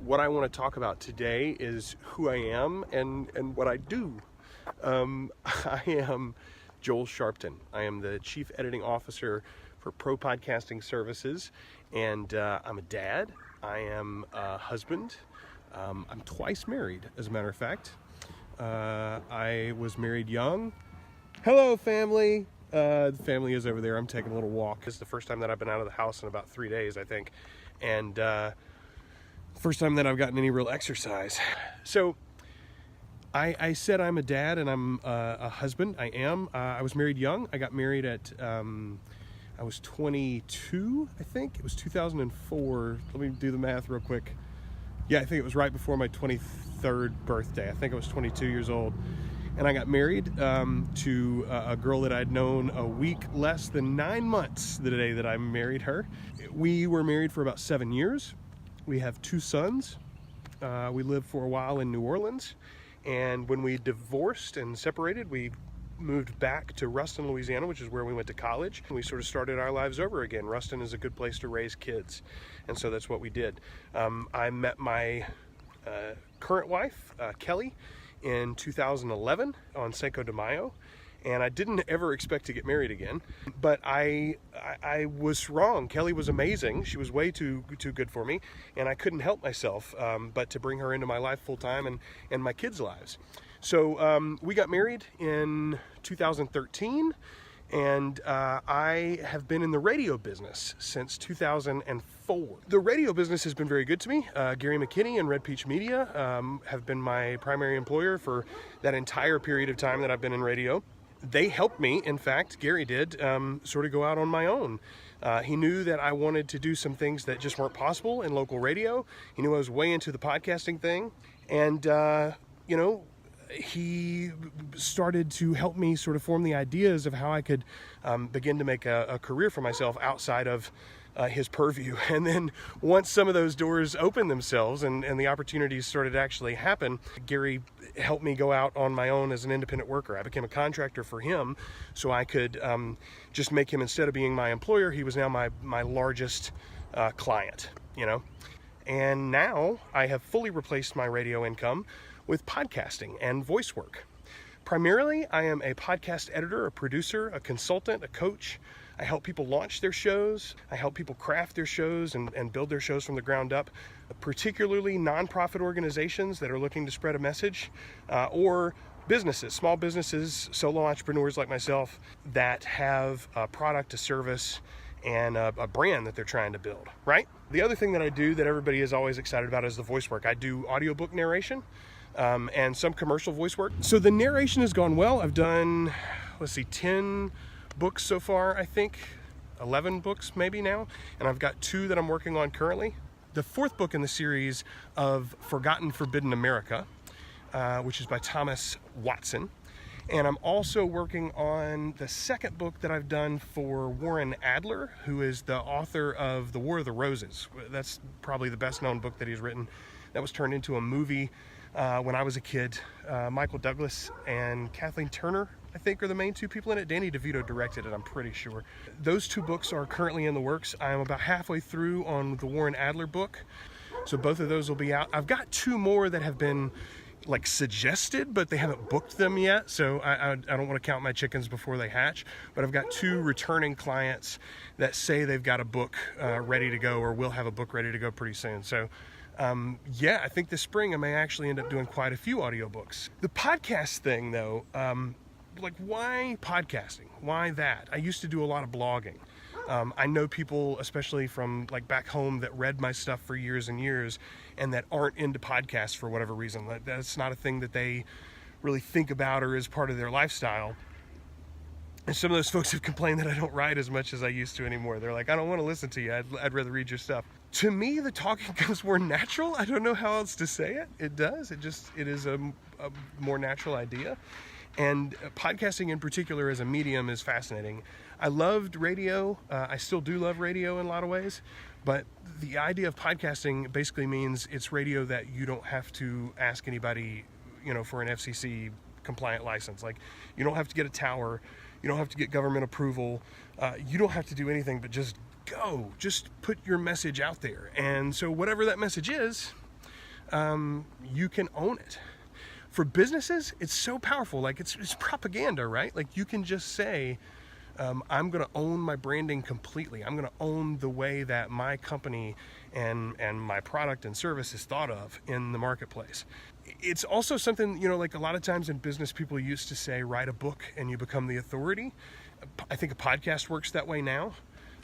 what I want to talk about today is who I am and what I do. I am Joel Sharpton. I am the Chief Editing Officer for Pro Podcasting Services, and I'm a dad. I am a husband. I'm twice married, as a matter of fact. I was married young. Hello, family. The family is over there. I'm taking a little walk. This is the first time that I've been out of the house in about 3 days, I think. And first time that I've gotten any real exercise. So I said I'm a dad and I'm a husband. I am. I was married young. I got married at, I was 22, I think. It was 2004. Let me do the math real quick. Yeah, I think it was right before my 23rd birthday. I think I was 22 years old. And I got married to a girl that I'd known a week less than 9 months the day that I married her. We were married for about 7 years. We have 2 sons. We lived for a while in New Orleans. And when we divorced and separated, we moved back to Ruston, Louisiana, which is where we went to college. And we sort of started our lives over again. Ruston is a good place to raise kids. And so that's what we did. I met my current wife, Kelly, in 2011 on Cinco de Mayo, and I didn't ever expect to get married again, but I was wrong. Kelly was amazing. She was way too good for me, and I couldn't help myself but to bring her into my life full time and my kids' lives. So we got married in 2013, and I have been in the radio business since 2004. The radio business has been very good to me. Gary McKinney and Red Peach Media have been my primary employer for that entire period of time that I've been in radio. They helped me, in fact, Gary did, sort of go out on my own. He knew that I wanted to do some things that just weren't possible in local radio. He knew I was way into the podcasting thing. And, you know, he started to help me sort of form the ideas of how I could begin to make a career for myself outside of his purview. And then once some of those doors opened themselves and the opportunities started to actually happen, Gary helped me go out on my own as an independent worker. I became a contractor for him so I could just make him, instead of being my employer, he was now my largest client, you know. And now I have fully replaced my radio income with podcasting and voice work. Primarily, I am a podcast editor, a producer, a consultant, a coach. I help people launch their shows. I help people craft their shows and build their shows from the ground up, particularly nonprofit organizations that are looking to spread a message, or businesses, small businesses, solo entrepreneurs like myself that have a product, a service, and a brand that they're trying to build, right? The other thing that I do that everybody is always excited about is the voice work. I do audiobook narration and some commercial voice work. So the narration has gone well. I've done, 10 books so far, I think. 11 books maybe now. And I've got 2 that I'm working on currently. The 4th book in the series of Forgotten Forbidden America, which is by Thomas Watson. And I'm also working on the 2nd book that I've done for Warren Adler, who is the author of The War of the Roses. That's probably the best known book that he's written. That was turned into a movie when I was a kid. Michael Douglas and Kathleen Turner, I think, are the main 2 people in it. Danny DeVito directed it, I'm pretty sure. Those 2 books are currently in the works. I'm about halfway through on the Warren Adler book, so both of those will be out. I've got 2 more that have been like suggested, but they haven't booked them yet, so I don't want to count my chickens before they hatch. But I've got 2 returning clients that say they've got a book ready to go, or will have a book ready to go pretty soon. So yeah, I think this spring I may actually end up doing quite a few audiobooks. The podcast thing, though, like, why podcasting? Why that? I used to do a lot of blogging. I know people, especially from like back home, that read my stuff for years and years and that aren't into podcasts for whatever reason. That's not a thing that they really think about or is part of their lifestyle. And some of those folks have complained that I don't write as much as I used to anymore. They're like, I don't want to listen to you. I'd rather read your stuff. To me, the talking comes more natural. I don't know how else to say it. It does. It is a more natural idea. And podcasting in particular as a medium is fascinating. I loved radio. I still do love radio in a lot of ways. But the idea of podcasting basically means it's radio that you don't have to ask anybody, for an FCC compliant license. Like, you don't have to get a tower. You don't have to get government approval. You don't have to do anything but just put your message out there. And so whatever that message is, you can own it. For businesses, it's so powerful. Like it's propaganda, right? Like you can just say, I'm going to own my branding completely. I'm going to own the way that my company and my product and service is thought of in the marketplace. It's also something, like a lot of times in business, people used to say, write a book and you become the authority. I think a podcast works that way now.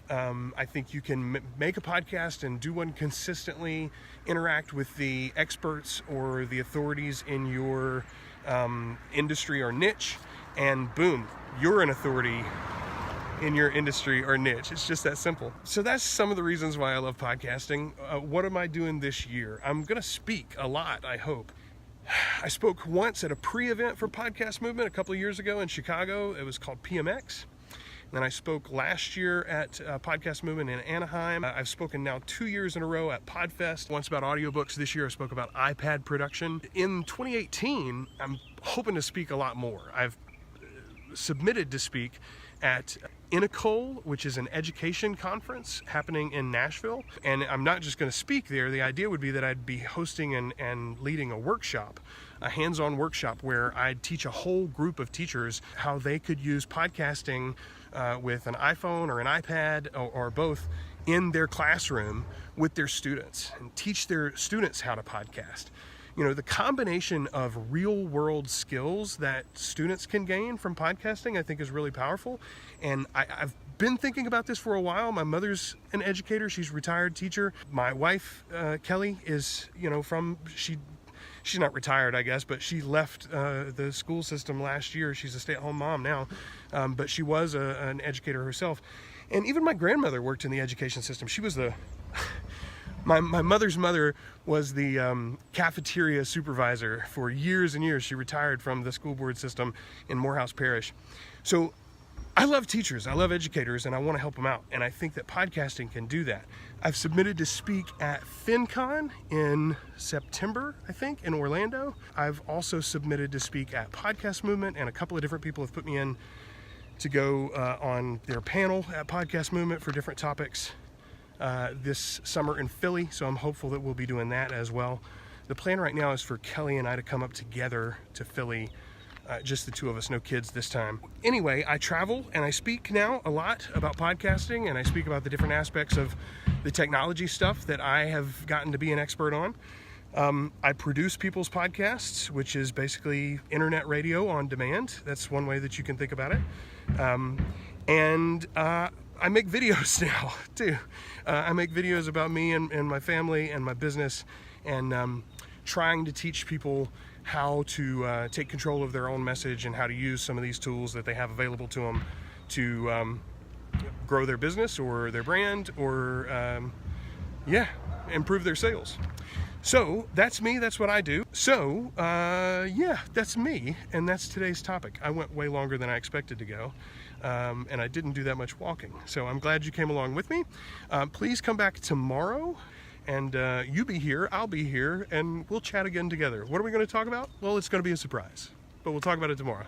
I think you can make a podcast and do one consistently, interact with the experts or the authorities in your industry or niche, and boom, you're an authority in your industry or niche. It's just that simple. So that's some of the reasons why I love podcasting. What am I doing this year? I'm going to speak a lot, I hope. I spoke once at a pre-event for Podcast Movement a couple of years ago in Chicago. It was called PMX. Then I spoke last year at Podcast Movement in Anaheim. I've spoken now 2 years in a row at PodFest. Once about audiobooks. This year I spoke about iPad production. In 2018, I'm hoping to speak a lot more. I've submitted to speak at Inacole, which is an education conference happening in Nashville. And I'm not just going to speak there. The idea would be that I'd be hosting and leading a workshop, a hands-on workshop where I'd teach a whole group of teachers how they could use podcasting with an iPhone or an iPad or both in their classroom with their students and teach their students how to podcast. The combination of real world skills that students can gain from podcasting, I think is really powerful. And I've been thinking about this for a while. My mother's an educator. She's a retired teacher. My wife, Kelly, is, she's not retired, I guess, but she left the school system last year. She's a stay-at-home mom now, but she was an educator herself. And even my grandmother worked in the education system. She was my mother's mother was the cafeteria supervisor for years and years. She retired from the school board system in Morehouse Parish. So I love teachers, I love educators, and I want to help them out. And I think that podcasting can do that. I've submitted to speak at FinCon in September, I think, in Orlando. I've also submitted to speak at Podcast Movement, and a couple of different people have put me in to go on their panel at Podcast Movement for different topics this summer in Philly. So I'm hopeful that we'll be doing that as well. The plan right now is for Kelly and I to come up together to Philly. Just the two of us, no kids this time. Anyway, I travel and I speak now a lot about podcasting, and I speak about the different aspects of the technology stuff that I have gotten to be an expert on. I produce people's podcasts, which is basically internet radio on demand. That's one way that you can think about it. And I make videos now too. I make videos about me and my family and my business, and trying to teach people how to take control of their own message and how to use some of these tools that they have available to them to grow their business or their brand or improve their sales. So that's me, that's what I do. So that's me, and that's today's topic. I went way longer than I expected to go, and I didn't do that much walking. So I'm glad you came along with me. Please come back tomorrow, and you be here, I'll be here, and we'll chat again together. What are we going to talk about? Well, it's going to be a surprise, but we'll talk about it tomorrow.